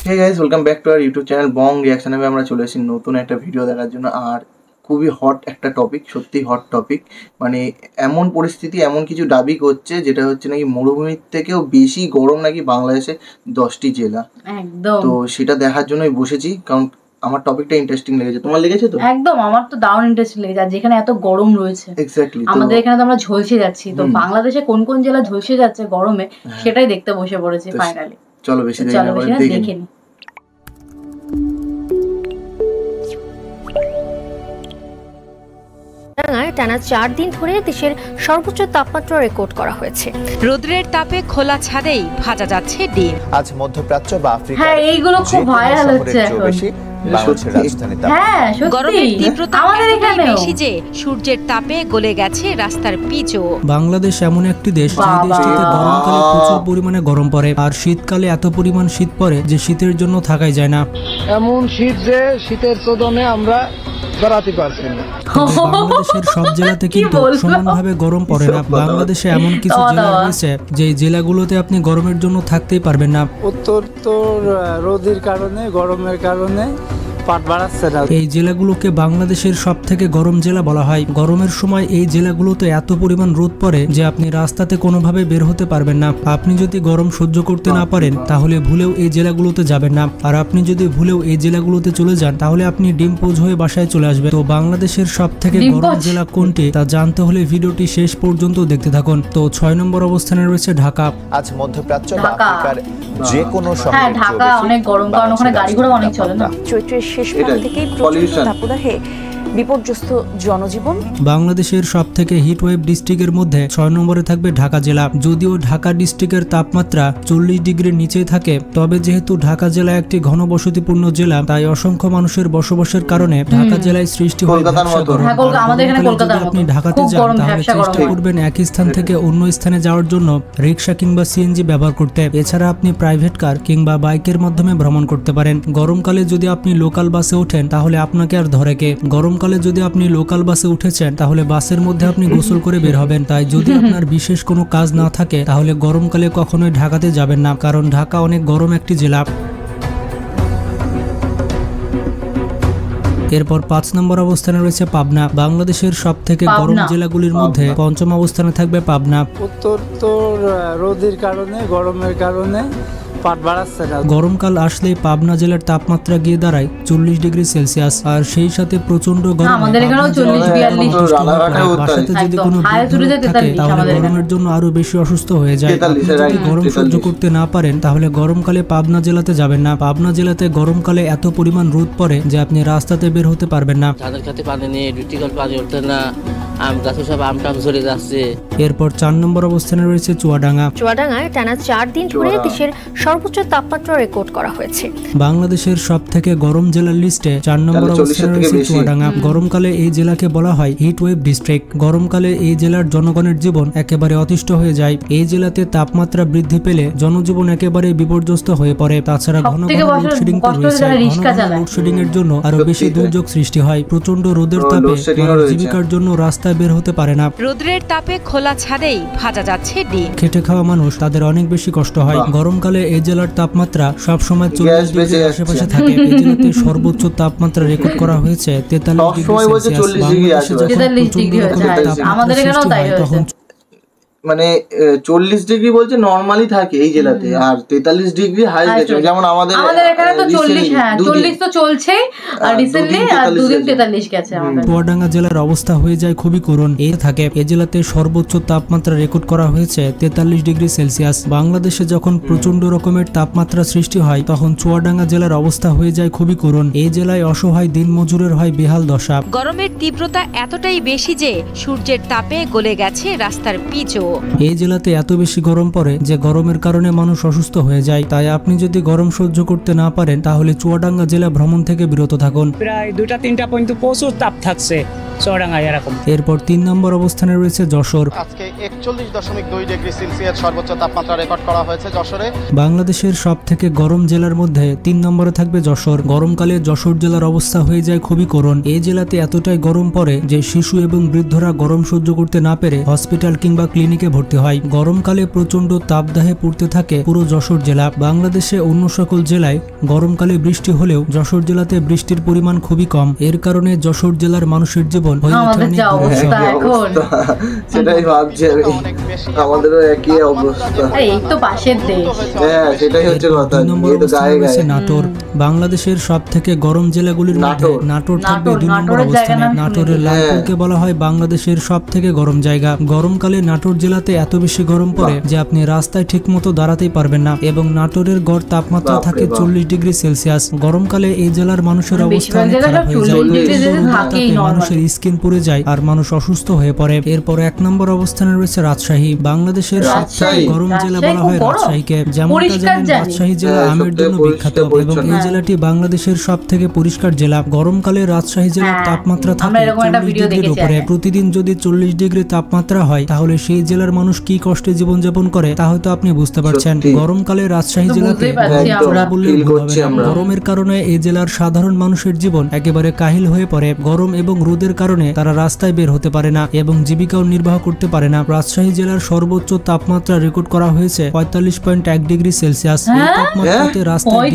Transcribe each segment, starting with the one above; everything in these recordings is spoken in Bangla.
Hey guys, welcome back to our YouTube channel Bong রিয়াকশনে। আমরা চলে এসেছি নতুন একটা ভিডিও দেখার জন্য। আর খুবই হট একটা টপিক, সত্যি হট টপিক। মানে এমন পরিস্থিতি, এমন কিছু দাবি করছে যেটা হচ্ছে নাকি মরুভূমির থেকেও বেশি গরম নাকি বাংলাদেশে 10টি জেলা। একদম। তো সেটা দেখার জন্যই বসেছি, কারণ আমার টপিকটা ইন্টারেস্টিং লেগেছে। তোমার লেগেছে তো? একদম, আমার তো দারুণ ইন্টারেস্টিং লেগেছে। আর যেখানে এত গরম রয়েছে, এক্স্যাক্টলি, আমাদের এখানে তো আমরা ঝলসে যাচ্ছি। তো বাংলাদেশে কোন কোন জেলা ঝলসে যাচ্ছে গরমে, সেটাই দেখতে বসে পড়েছি ফাইনালি। চলো বেশি দেখে দেখে নি। টানা 4 দিন ধরে দেশের সর্বোচ্চ তাপমাত্রা রেকর্ড করা হয়েছে। রোদ্রের তাপে খোলা ছাদেই ভাজা যাচ্ছে ডিম। আজ মধ্যপ্রাচ্য বা আফ্রিকা, হ্যাঁ এইগুলো খুব ভাইরাল হচ্ছে এখন। গরমের তীব্রতা এতটাই বেশি যে সূর্যের তাপে গলে গেছে রাস্তার পিচও। বাংলাদেশ এমন একটি দেশ যে দেশটিতে গরমকালে প্রচুর পরিমাণে গরম পড়ে, আর শীতকালে এত পরিমাণ শীত পড়ে যে শীতের জন্য থাকাই যায় না। এমন শীত যে শীতের চোদনে আমরা বেড়াতে পারছি না। বাংলাদেশের সব জেলাতে কিন্তু সমানভাবে গরম পড়ে না। বাংলাদেশে এমন কিছু জেলা রয়েছে যে জেলাগুলোতে আপনি গরমের জন্য থাকতেই পারবেন না। উত্তর রোদের কারণে, গরমের কারণে এই জেলাগুলোকে বাংলাদেশের সব থেকে গরম জেলা বলা হয়। গরমের সময় এই জেলাগুলোতে এত পরিমাণ রোদ পড়ে যে আপনি রাস্তাতে কোনোভাবে বের হতে পারবেন না। আপনি যদি গরম সহ্য করতে না পারেন তাহলে ভুলেও এই জেলাগুলোতে যাবেন না। আর আপনি যদি ভুলেও এই জেলাগুলোতে চলে যান তাহলে আপনি ডিম্পোজ হয়ে বাসায় চলে আসবেন। তো বাংলাদেশের সব থেকে গরম জেলা কোনটি তা জানতে হলে ভিডিওটি শেষ পর্যন্ত দেখতে থাকুন। তো 6 নম্বর অবস্থানে রয়েছে ঢাকা। আজ মধ্যপ্রাচ্য বা আফ্রিকার যে কোনো শহরে ঢাকা অনেক গরম, কারণ ওখানে গাড়ি ঘোড়া অনেক চলে না। চৈত্রের শেষ ভাগ থেকেই প্রচন্ড দাবদাহে বিপর্যস্ত জনজীবন। বাংলাদেশের সব থেকে হিট ওয়েভ ডিস্ট্রিক্টের মধ্যে 6 নম্বরে থাকবে ঢাকা জেলা। যদিও ঢাকা ডিস্ট্রিক্টের তাপমাত্রা 40 ডিগ্রির নিচে থাকে, তবে যেহেতু ঢাকা জেলা একটি ঘনবসতিপূর্ণ জেলা, তাই অসংখ্য মানুষের বসবাসের কারণে ঢাকা জেলায় সৃষ্টি হয় আপনি ঢাকাতে যান তাহলে চেষ্টা করবেন এক স্থান থেকে অন্য স্থানে যাওয়ার জন্য রিক্সা কিংবা সিএনজি ব্যবহার করতে। এছাড়া আপনি প্রাইভেট কার কিংবা বাইকের মাধ্যমে ভ্রমণ করতে পারেন। গরমকালে যদি আপনি লোকাল বাসে ওঠেন তাহলে আপনাকে আর ধরে কে? গরমকালে যদি আপনি লোকাল বাসে উঠেছেন তাহলে বাসের মধ্যে আপনি গোসল করে বের হবেন। তাই যদি আপনার বিশেষ কোনো কাজ না থাকে তাহলে গরমকালে কখনোই ঢাকাতে যাবেন না, কারণ ঢাকা অনেক গরম একটি জেলা। এরপর 5 নম্বর অবস্থানে রয়েছে পাবনা। বাংলাদেশের সব থেকে গরম জেলাগুলির মধ্যে 5ম অবস্থানে থাকবে পাবনা। উত্তর রোদের কারণে, গরমের কারণে গরমকাল আসলেই পাবনা জেলার তাপমাত্রা গিয়ে দাঁড়ায় 40 ডিগ্রি সেলসিয়াস। আর সেই সাথে প্রচন্ড গরম। বাসাতে যদি কোনো থাকে তাহলে গরমের জন্য আরো বেশি অসুস্থ হয়ে যায়। যদি গরম সহ্য করতে না পারেন তাহলে গরমকালে পাবনা জেলাতে যাবেন না। পাবনা জেলাতে গরমকালে এত পরিমাণ রোদ পড়ে যে আপনি রাস্তাতে বের হতে পারবেন না। এরপর 4 নম্বর অবস্থানে রয়েছে চুয়াডাঙ্গা। চুয়াডাঙ্গায় টানা 4 দিন ধরে দেশের সর্বোচ্চ তাপমাত্রা রেকর্ড করা হয়েছে। বাংলাদেশের সব থেকে গরম জেলার লিস্টে 4 নম্বর অবস্থানে রয়েছে চুয়াডাঙ্গা। গরমকালে এই জেলাকে বলা হয় হিট ওয়েভ ডিস্ট্রিক্ট। গরমকালে এই জেলার জনগণের জীবন একেবারে অতিষ্ঠ হয়ে যায়। এই জেলাতে তাপমাত্রা বৃদ্ধি পেলে জনজীবন একেবারে বিপর্যস্ত হয়ে পড়ে। তাছাড়া ঘন ঘন লোডশেডিং রয়েছে। লোডশেডিং এর জন্য আরো বেশি দুর্যোগ সৃষ্টি হয়। প্রচন্ড রোদের তাপে জীবিকার জন্য রাস্তায় বের হতে পারে না। রোদ্রের তাপে খোলা ছাদেই ভাজা যাচ্ছে ডিম। খেটে খাওয়া মানুষ তাদের অনেক বেশি কষ্ট হয়। গরমকালে এই জেলার তাপমাত্রা সবসময় 40 ডিগ্রির আশেপাশে থাকে। এই জেলাতে সর্বোচ্চ তাপমাত্রা রেকর্ড করা হয়েছে 43 ডিগ্রি সেলসিয়াস। আমাদের এখানেও তাই হয়েছে। মানে 40 ডিগ্রি বলছে নরমালি থাকে এই জেলাতে, আর 43 ডিগ্রি হাই গেছে। যেমন আমাদের এখানে তো 40, হ্যাঁ 40 তো চলছেই, আর রিসেন্টলি আর 2 দিন 43 গেছে আমাদের। চুয়াডাঙ্গা জেলার অবস্থা হয়ে যায় খুবই করুণ। এই থাকে এই জেলাতে সর্বোচ্চ তাপমাত্রা রেকর্ড করা হয়েছে 43 ডিগ্রি সেলসিয়াস। বাংলাদেশে যখন প্রচন্ড রকমের তাপমাত্রা সৃষ্টি হয় তখন চুয়াডাঙ্গা জেলার অবস্থা হয়ে যায় খুবই করুণ। এই জেলায় অসহায় দিনমজুরের হয় বেহাল দশা। গরমের তীব্রতা এতটাই বেশি যে সূর্যের তাপে গলে গেছে রাস্তার পিচও। এই জেলাতে এত বেশি গরম পড়ে যে গরমের কারণে মানুষ অসুস্থ হয়ে যায়। তাই আপনি যদি গরম সহ্য করতে না পারেন তাহলে চুয়াডাঙ্গা জেলা ভ্রমণ থেকে বিরত থাকুন। প্রায় 2-3টা পর্যন্ত প্রচুর তাপ থাকছে চুয়াডাঙ্গায় এরকম। এরপর 3 নম্বর অবস্থানে রয়েছে যশোর। আজকে 41.2 ডিগ্রি সেলসিয়াস সর্বোচ্চ তাপমাত্রা রেকর্ড করা হয়েছে যশোরে। বাংলাদেশের সব থেকে গরম জেলার মধ্যে 3 নম্বরে থাকবে যশোর। গরমকালে যশোর জেলার অবস্থা হয়ে যায় খুবই করুণ। এই জেলাতে এতটাই গরম পড়ে যে শিশু এবং বৃদ্ধরা গরম সহ্য করতে না পেরে হসপিটাল কিংবা ক্লিনিকে ক্লিনিকে ভর্তি হয়। গরমকালে প্রচন্ড তাপদাহে পুড়তে থাকে পুরো যশোর জেলা। বাংলাদেশে অন্য সকল জেলায় গরমকালে বৃষ্টি হলেও যশোর জেলাতে বৃষ্টির পরিমাণ খুবই কম। এর কারণে যশোর জেলার মানুষের জীবন হয়ে ওঠে অনেক দুর্বিষহ। সেটাই ভাবছি আমি, আমাদেরও একই অবস্থা। এই তো পাশের দেশ। হ্যাঁ সেটাই হচ্ছে কথা। নাটোর বাংলাদেশের সব থেকে গরম জেলাগুলির মধ্যে নাটোর থাকবে 2 নম্বর অবস্থানে। নাটোরের লালপুরকে বলা হয় বাংলাদেশের সব থেকে গরম জায়গা। গরমকালে নাটোর জেলাতে এত বেশি গরম পড়ে যে আপনি রাস্তায় ঠিক মতো দাঁড়াতেই পারবেন না এবং নাটোরের গড় তাপমাত্রা থাকে 40 ডিগ্রি সেলসিয়াস। গরমকালে এই জেলার মানুষের অবস্থা অনেক খারাপ হয়ে যায়, মানুষের স্কিন পুড়ে যায় আর মানুষ অসুস্থ হয়ে পড়ে। এরপর 1 নম্বর অবস্থানে রয়েছে রাজশাহী। বাংলাদেশের সবচেয়ে গরম জেলা বলা হয় রাজশাহীকে। যেমনটা জানেন রাজশাহী জেলা আমের জন্য বিখ্যাত এবং এই জেলাটি বাংলাদেশের সব থেকে পরিষ্কার জেলা। গরমকালে রাজশাহী জেলার তাপমাত্রা থাকে 40 ডিগ্রির উপরে। প্রতিদিন যদি 40 ডিগ্রি তাপমাত্রা হয় তাহলে সেই জেলার মানুষ কি কষ্টে জীবনযাপন করে তা হয়তো আপনি বুঝতে পারছেন। গরমকালে রাজশাহী জেলাতে গরমের কারণে এই জেলার সাধারণ মানুষের জীবন একেবারে কাহিল হয়ে পড়ে। গরম এবং রোদের কারণে তারা রাস্তায় বের হতে পারে না এবং জীবিকাও নির্বাহ করতে পারে না। রাজশাহী জেলার সর্বোচ্চ তাপমাত্রা রেকর্ড করা হয়েছে 45.1 ডিগ্রি সেলসিয়াস। এই তাপমাত্রাতে রাস্তায়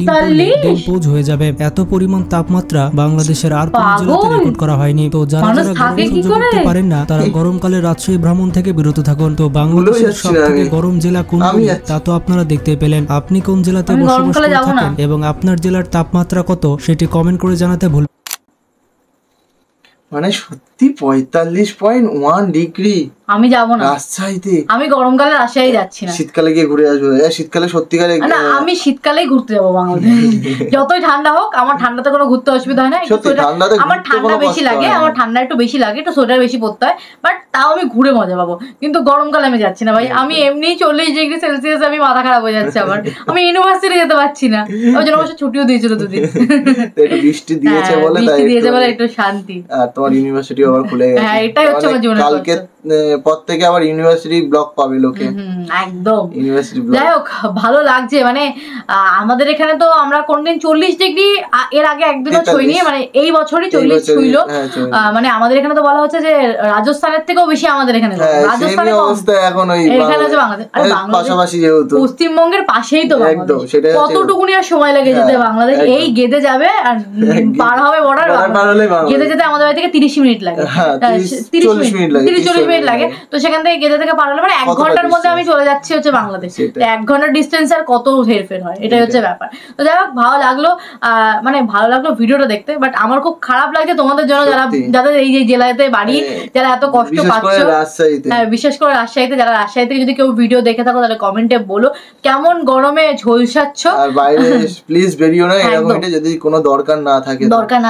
ডিম পোজ হয়ে যাবে। এত পরিমাণ তাপমাত্রা বাংলাদেশের আর কোন জেলাতে রেকর্ড করা হয়নি। তো যারা যারা গরম সহ্য করতে পারেন না তারা গরমকালে রাজশাহী ভ্রমণ থেকে বিরত থাকুন। তো বাংলাদেশের সবথেকে গরম জেলা কোনগুলি তা তো আপনারা দেখতে পেলেন। আপনি কোন জেলাতে বসবাস করে থাকেন এবং আপনার জেলার তাপমাত্রা কত সেটি কমেন্ট করে জানাতে ভুলবেন না। মানে সত্যি 45.1 ডিগ্রি। আমি যাবো না রাজশাহীতে। আমি গরমকালে রাজশাহী যাচ্ছি না, শীতকালে গিয়ে ঘুরে আসবো। শীতকালে সত্যিকারে না, আমি শীতকালেই ঘুরতে যাবো বাংলাদেশ। যতই ঠান্ডা হোক, আমার ঠান্ডাতে কোনো ঘুরতে অসুবিধা হয় না। আমার ঠান্ডা বেশি লাগে, আমার ঠান্ডা একটু বেশি লাগে, একটু সোয়েটার বেশি পরতে হয়, বাট তাও আমি ঘুরে মজা পাবো। কিন্তু গরমকালে আমি যাচ্ছি না ভাই। আমি এমনি 40 ডিগ্রি সেলসিয়াস আমি মাথা খারাপ হয়ে যাচ্ছে আমার। আমি ইউনিভার্সিটি যেতে পারছি না, ওই জন্য অবশ্য ছুটিও দিয়েছিল 2 দিন। বৃষ্টি দিয়েছে বলে একটু শান্তি। আর তোমার ইউনিভার্সিটি আবার খুলে গেছে। হ্যাঁ এটাই হচ্ছে আমার জীবনের কালকে পর থেকে আবার ইউনিভার্সিটি ব্লগ পাবে লোকে। একদম ইউনিভার্সিটি ব্লগ। যাই হোক ভালো লাগছে। মানে আমাদের এখানে তো আমরা কোনদিন 40 ডিগ্রি এর আগে একদিনও ছুঁইনি, মানে এই বছরই 40 ছুঁইল। মানে আমাদের এখানে তো বলা হচ্ছে যে রাজস্থানের থেকেও বেশি আমাদের এখানে। রাজস্থানের অবস্থা এখন ওই এখানে আছে বাংলাদেশ, আর পাশাপাশি যেহেতু পশ্চিমবঙ্গের পাশেই তো বাংলাদেশ, কতটুকুনি আর সময় লাগে যেতে বাংলাদেশ। এই গেদে যাবে আর পার হবে বর্ডার, গেদে যেতে আমাদের বাড়ি থেকে 30 মিনিট লাগে, 30-40 মিনিট লাগে। তো সেখান থেকে গেদে থেকে পার হলে মানে 1 ঘন্টার মধ্যে আমি চলে যাচ্ছি হচ্ছে বাংলাদেশে। 1 ঘন্টার ডিস্টেন্স আর কত হেরফের হয়, এটাই হচ্ছে ব্যাপার। তো যাই হোক ভালো লাগলো, মানে ভালো লাগলো ভিডিওটা দেখতে। বাট আমার খুব খারাপ লাগছে তোমাদের জন্য, যাদের এই যে জেলাতে বাড়ি, যারা এত কষ্ট পাচ্ছ। হ্যাঁ বিশেষ করে রাজশাহীতে, যারা রাজশাহী থেকে যদি কেউ ভিডিও দেখে থাকো তাহলে কমেন্টে বলো কেমন গরমে ঝলসাচ্ছ। আর বাইরে প্লিজ বেরিও না, এরকম এটা যদি কোনো দরকার না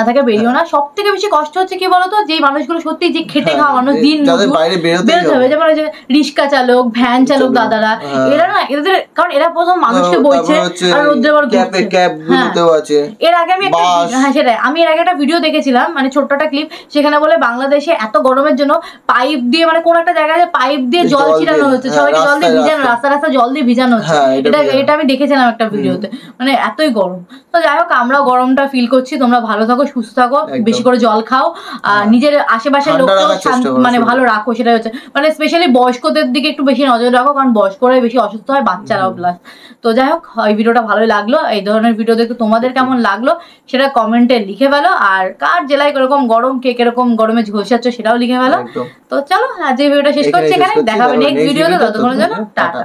থাকে বেরিও না। সব থেকে বেশি কষ্ট হচ্ছে কি বলতো, যে মানুষগুলো সত্যি যে খেটে খাওয়া মানুষ, দিন বেরোতে হবে, যেমন রিক্সা চালক, ভ্যান চালক দাদারা, এরা না এদের, কারণ এরা প্রথম মানুষকে বইছে আর রোদ্রে আবার ঘুরছে। এর আগে আমি এর আগে একটা ভিডিও দেখেছিলাম, মানে ছোট্ট একটা ক্লিপ, সেখানে বলে বাংলাদেশে এত গরমের জন্য পাইপ দিয়ে, মানে কোন একটা জায়গায় পাইপ দিয়ে জল ছিটানো হচ্ছে, সবাইকে জল দিয়ে ভিজানো, রাস্তা জল দিয়ে ভিজানো হচ্ছে। এটা আমি দেখেছিলাম একটা ভিডিওতে, মানে এতই গরম। তো যাই হোক আমরাও গরমটা ফিল করছি। তোমরা ভালো থাকো, সুস্থ থাকো, বেশি করে জল খাও, নিজের আশেপাশের লোককেও মানে ভালো রাখো। সেটা হচ্ছে মানে স্পেশালি বয়স্কদের দিকে একটু বেশি নজর রাখো, কারণ বয়স্করাই বেশি অসুস্থ হয়, বাচ্চারাও প্লাস। তো যাই হোক এই ভিডিওটা ভালোই লাগলো। এই ধরনের ভিডিও দেখতে তোমাদের কেমন লাগলো সেটা কমেন্টে লিখে ফেলো। আর কার জেলায় কিরকম গরম, কে কিরকম গরমে ঝলসাচ্ছ সেটাও লিখে ফেলো। তো চলো আজকে ভিডিওটা শেষ করছি এখানে, দেখা হবে নেক্সট ভিডিওতে। ততক্ষণের জন্য টাটা।